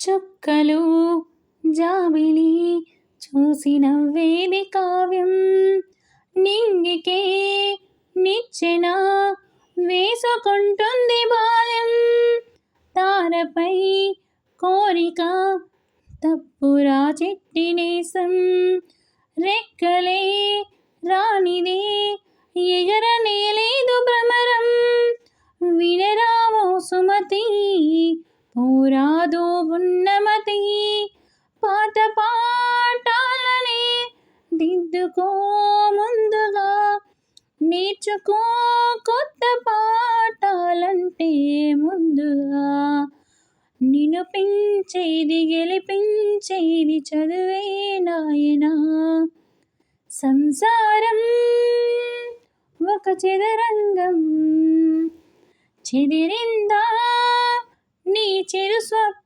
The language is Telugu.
చుక్కలు జాబిలి చూసి నవ్వేది కావ్యం, నింగికే నిచ్చెన వేసుకుంటుంది బాల్యం. తారపై కోరిక తప్పురా చిట్టి నేసం, రెక్కలే రానిదే ఎగరనే లేదు భ్రమరం. వినరావో సుమతి పోరాదో ఉన్నమతి, పాత పాఠాలనే దిద్దుకో ముందుగా, నేర్చుకో కొత్త పాఠాలంటే ముందుగా. నిన్ను పెంచేది గెలిపించేది చదువే నాయనా. సంసారం ఒక చదరంగం, చెదిరిందా నీ చిరు స్వప్నం.